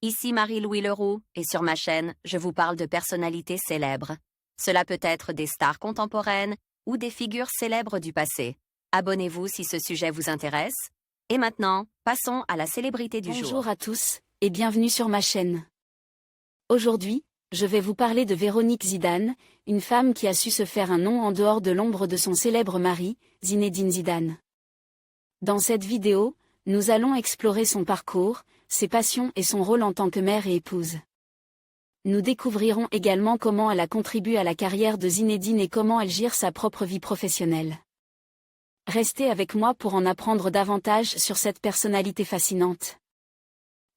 Ici Marie-Louis Leroux, et sur ma chaîne, je vous parle de personnalités célèbres. Cela peut être des stars contemporaines ou des figures célèbres du passé. Abonnez-vous si ce sujet vous intéresse. Et maintenant, passons à la célébrité du jour. Bonjour à tous, et bienvenue sur ma chaîne. Aujourd'hui, je vais vous parler de Véronique Zidane, une femme qui a su se faire un nom en dehors de l'ombre de son célèbre mari, Zinedine Zidane. Dans cette vidéo, nous allons explorer son parcours, ses passions et son rôle en tant que mère et épouse. Nous découvrirons également comment elle a contribué à la carrière de Zinedine et comment elle gère sa propre vie professionnelle. Restez avec moi pour en apprendre davantage sur cette personnalité fascinante.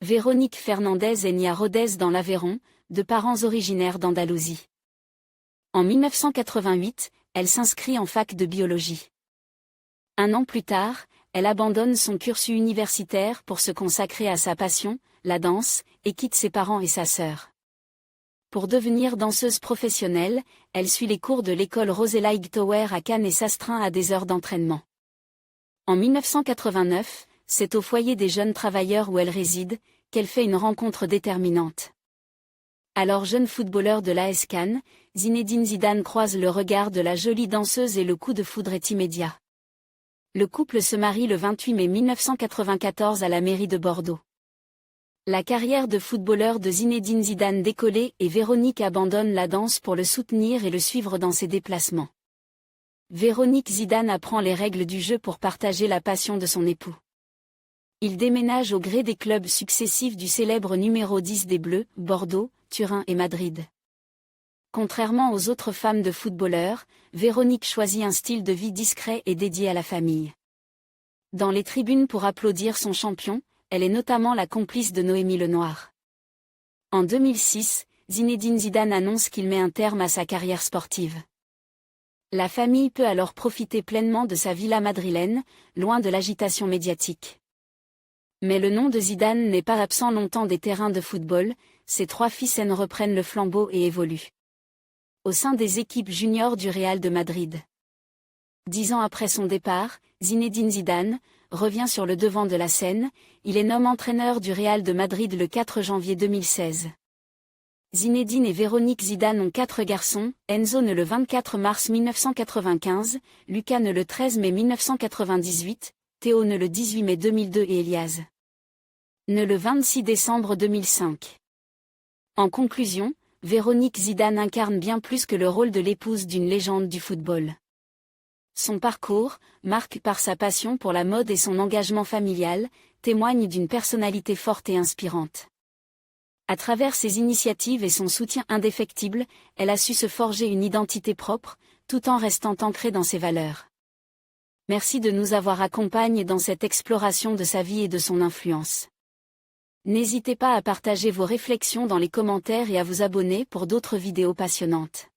Véronique Fernandez est née à Rodez dans l'Aveyron, de parents originaires d'Andalousie. En 1988, elle s'inscrit en fac de biologie. Un an plus tard, elle abandonne son cursus universitaire pour se consacrer à sa passion, la danse, et quitte ses parents et sa sœur. Pour devenir danseuse professionnelle, elle suit les cours de l'école Rosella Hightower à Cannes et s'astreint à des heures d'entraînement. En 1989, c'est au foyer des jeunes travailleurs où elle réside, qu'elle fait une rencontre déterminante. Alors jeune footballeur de l'AS Cannes, Zinedine Zidane croise le regard de la jolie danseuse et le coup de foudre est immédiat. Le couple se marie le 28 mai 1994 à la mairie de Bordeaux. La carrière de footballeur de Zinedine Zidane décollait et Véronique abandonne la danse pour le soutenir et le suivre dans ses déplacements. Véronique Zidane apprend les règles du jeu pour partager la passion de son époux. Il déménage au gré des clubs successifs du célèbre numéro 10 des Bleus, Bordeaux, Turin et Madrid. Contrairement aux autres femmes de footballeurs, Véronique choisit un style de vie discret et dédié à la famille. Dans les tribunes pour applaudir son champion, elle est notamment la complice de Noémie Lenoir. En 2006, Zinedine Zidane annonce qu'il met un terme à sa carrière sportive. La famille peut alors profiter pleinement de sa villa madrilène, loin de l'agitation médiatique. Mais le nom de Zidane n'est pas absent longtemps des terrains de football, ses trois fils reprennent le flambeau et évoluent au sein des équipes juniors du Real de Madrid. 10 ans après son départ, Zinedine Zidane revient sur le devant de la scène, il est nommé entraîneur du Real de Madrid le 4 janvier 2016. Zinedine et Véronique Zidane ont 4 garçons, Enzo né le 24 mars 1995, Lucas né le 13 mai 1998, Théo né le 18 mai 2002 et Elias né le 26 décembre 2005. En conclusion, Véronique Zidane incarne bien plus que le rôle de l'épouse d'une légende du football. Son parcours, marqué par sa passion pour la mode et son engagement familial, témoigne d'une personnalité forte et inspirante. À travers ses initiatives et son soutien indéfectible, elle a su se forger une identité propre, tout en restant ancrée dans ses valeurs. Merci de nous avoir accompagnés dans cette exploration de sa vie et de son influence. N'hésitez pas à partager vos réflexions dans les commentaires et à vous abonner pour d'autres vidéos passionnantes.